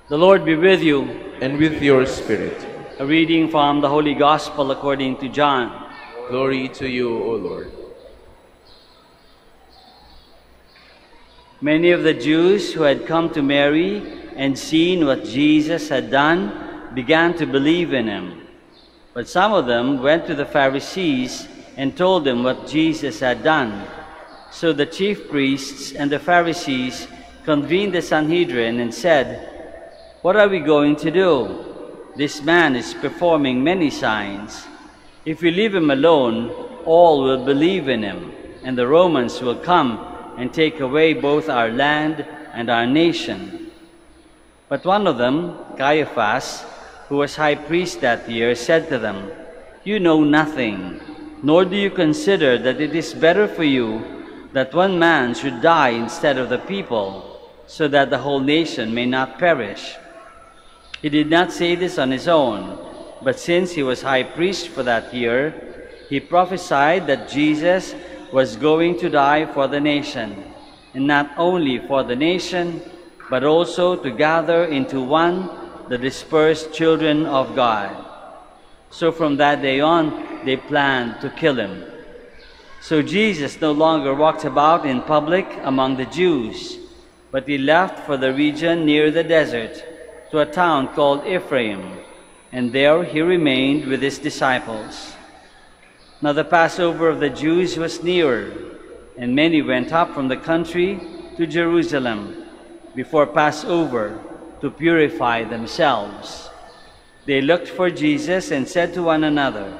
The Lord be with you. And with your spirit. A reading from the Holy Gospel according to John. Glory to you, O Lord. Many of the Jews who had come to Mary and seen what Jesus had done began to believe in him. But some of them went to the Pharisees and told them what Jesus had done. So the chief priests and the Pharisees convened the Sanhedrin and said, "What are we going to do? This man is performing many signs. If we leave him alone, all will believe in him, and the Romans will come and take away both our land and our nation." But one of them, Caiaphas, who was high priest that year, said to them, "You know nothing, nor do you consider that it is better for you that one man should die instead of the people, so that the whole nation may not perish." He did not say this on his own, but since he was high priest for that year, he prophesied that Jesus was going to die for the nation, and not only for the nation, but also to gather into one the dispersed children of God. So from that day on, they planned to kill him. So Jesus no longer walked about in public among the Jews, but he left for the region near the desert, to a town called Ephraim, and there he remained with his disciples. Now the Passover of the Jews was near, and many went up from the country to Jerusalem before Passover to purify themselves. They looked for Jesus and said to one another,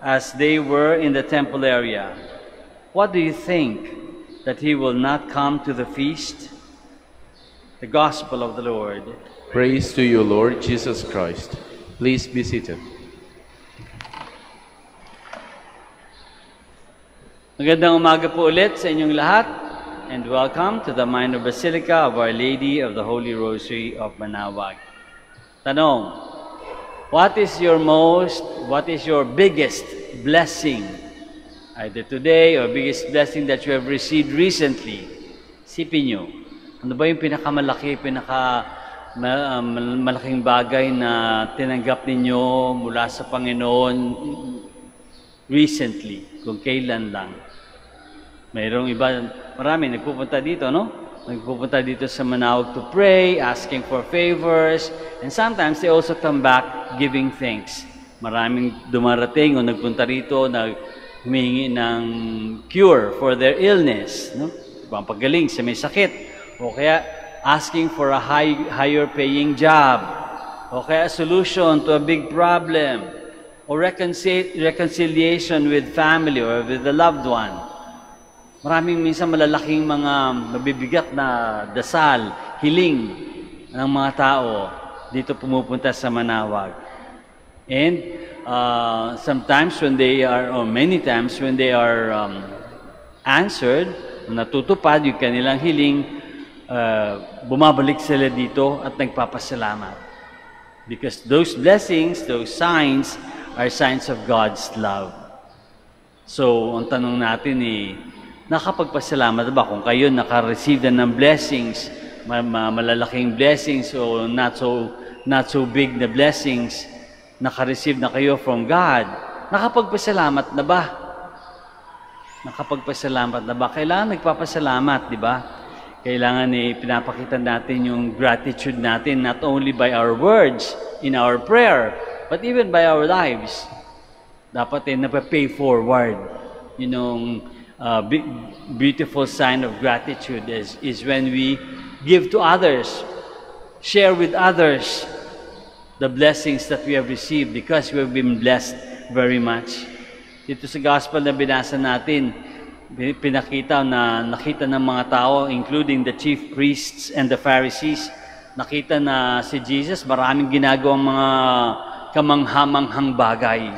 as they were in the temple area, "What do you think, that he will not come to the feast?" The Gospel of the Lord. Praise to you, Lord Jesus Christ. Please be seated. Magandang umaga po ulit sa inyong lahat, and welcome to the Minor Basilica of Our Lady of the Holy Rosary of Manaoag. Tanong, what is your biggest blessing, either today or biggest blessing that you have received recently? Sipin nyo, ano ba yung pinakamalaki, malaking bagay na tinanggap ninyo mula sa Panginoon recently, kung kailan lang? Mayroong iba, marami nagpupunta dito, no? Nagpupunta dito sa Manaoag to pray, asking for favors, and sometimes they also come back giving thanks. Maraming dumarating o nagpunta rito na humingi ng cure for their illness, no? Pampagaling sa may sakit, o kaya asking for a higher paying job, o kaya a solution to a big problem, or reconciliation with family or with the loved one. Maraming minsan malalaking mga mabibigat na dasal, hiling ng mga tao dito pumupunta sa Manaoag. And sometimes when they are, or many times when they are answered, natutupad yung kanilang hiling, bumabalik sila dito at nagpapasalamat. Because those blessings, those signs, are signs of God's love. So, ang tanong natin nakapagpasalamat ba? Kung kayo naka-receive na ng blessings, malalaking blessings o not so big na blessings, naka-receive na kayo from God, nakapagpasalamat na ba? Nakapagpasalamat na ba? Kailangan nagpapasalamat, di ba? Kailangan pinapakita natin yung gratitude natin not only by our words, in our prayer, but even by our lives. Dapat napapay forward. You know, beautiful sign of gratitude is when we give to others, share with others the blessings that we have received because we have been blessed very much. Dito sa Gospel na binasa natin, nakita ng mga tao, including the chief priests and the Pharisees, nakita na si Jesus maraming ginagawang mga kamanghamanghang bagay.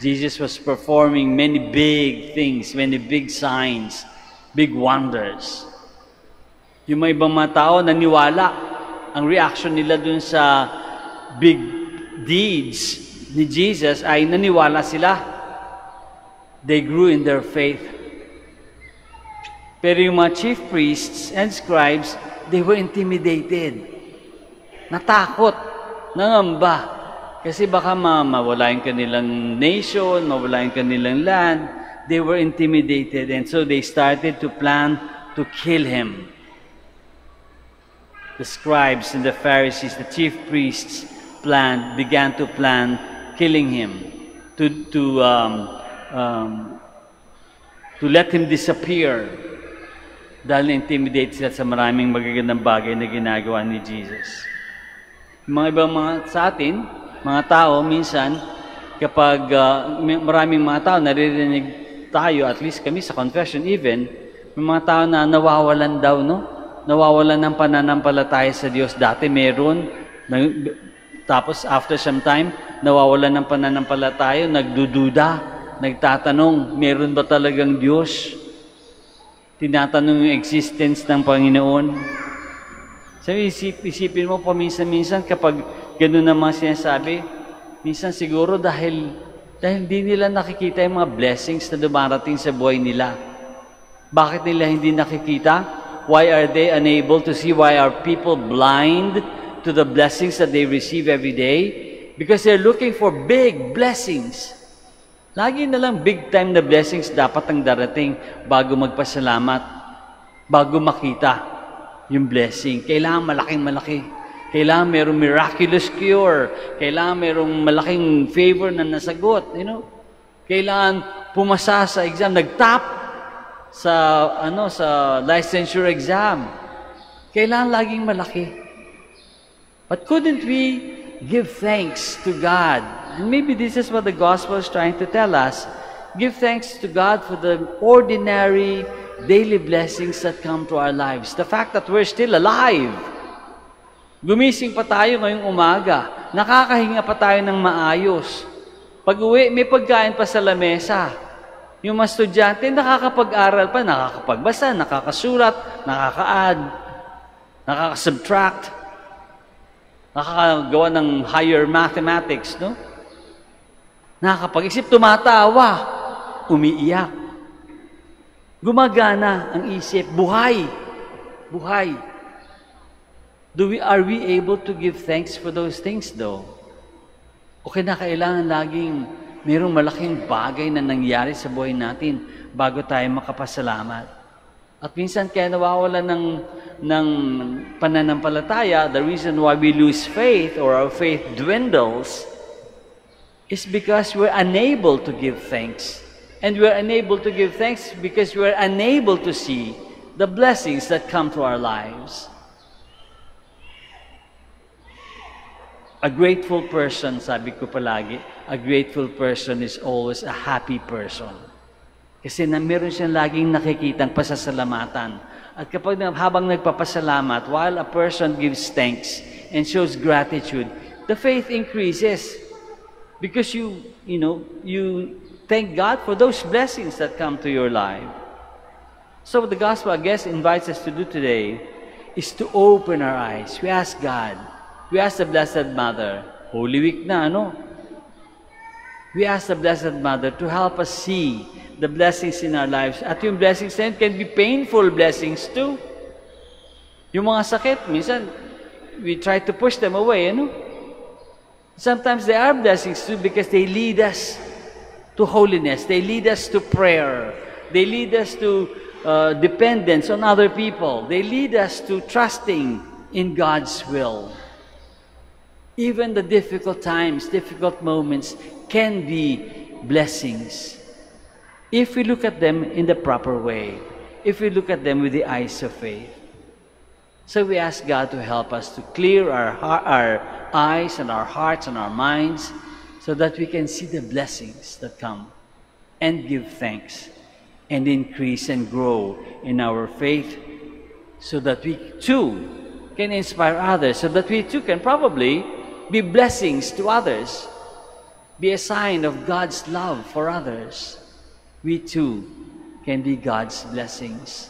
Jesus was performing many big things, many big signs, big wonders. Yung mga ibang mga tao naniwala, ang reaction nila dun sa big deeds ni Jesus ay naniwala sila. They grew in their faith. Pero yung mga chief priests and scribes, they were intimidated. natakot, nangamba. Kasi baka mawala yung kanilang nation, mawala yung kanilang land. They were intimidated, and so they started to plan to kill him. The scribes and the Pharisees, the chief priests, began to plan killing him, to let him disappear. Dahil na-intimidate sila sa maraming magagandang bagay na ginagawa ni Jesus. Mga ibang sa atin, mga tao, minsan, kapag maraming mga tao, naririnig tayo, at least kami sa confession even, may mga tao na nawawalan daw, no? Nawawalan ng pananampalataya sa Diyos. Dati meron, tapos after some time, nawawalan ng pananampalataya, nagdududa, nagtatanong, meron ba talagang Diyos? Tinatanong yung existence ng Panginoon. Sabi, isipin mo paminsan-minsan kapag gano'n naman sinasabi, minsan siguro dahil di nila nakikita yung mga blessings na dumarating sa buhay nila. Bakit nila hindi nakikita? Why are they unable to see? Why are people blind to the blessings that they receive every day? Because they're looking for big blessings. Lagi na lang big time na blessings dapat ang darating bago magpasalamat, bago makita yung blessing. Kailangan malaking-malaki. Kailangan mayroong miraculous cure. Kailangan mayroong malaking favor na nasagot. Kailangan pumasa sa exam, nag-top sa licensure exam. Kailangan laging malaki. But couldn't we give thanks to God? And maybe this is what the gospel is trying to tell us. Give thanks to God for the ordinary daily blessings that come to our lives. The fact that we're still alive. Gumising pa tayo ngayong umaga. Nakakahinga pa tayo ng maayos. Pag-uwi, may pagkain pa sa lamesa. Yung mga estudyante, nakakapag-aral pa, nakakapagbasa, nakakasulat, nakaka-add, nakaka-subtract, nakakagawa ng higher mathematics, no? Nakakapag-isip, tumatawa, umiiyak. Gumagana ang isip, buhay. Buhay. Are we able to give thanks for those things, though? O kailangan laging mayroong malaking bagay na nangyari sa buhay natin bago tayo makapasalamat. At minsan kaya nawawala ng pananampalataya, the reason why we lose faith or our faith dwindles is because we're unable to give thanks. And we're unable to give thanks because we're unable to see the blessings that come to our lives. A grateful person, sabi ko palagi, a grateful person is always a happy person. Kasi meron siyang laging nakikitang pasasalamatan. At kapag habang nagpapasalamat, while a person gives thanks and shows gratitude, the faith increases. Because you thank God for those blessings that come to your life. So what the gospel, I guess, invites us to do today is to open our eyes. We ask God. We ask the Blessed Mother, Holy Week na, we ask the Blessed Mother to help us see the blessings in our lives. At yung blessings na yun can be painful blessings too. Yung mga sakit, minsan, we try to push them away, Sometimes they are blessings too because they lead us to holiness. They lead us to prayer. They lead us to dependence on other people. They lead us to trusting in God's will. Even the difficult times, difficult moments can be blessings if we look at them in the proper way, if we look at them with the eyes of faith. So we ask God to help us to clear our eyes and our hearts and our minds so that we can see the blessings that come and give thanks and increase and grow in our faith so that we too can inspire others, so that we too can probably be blessings to others, be a sign of God's love for others. We too can be God's blessings.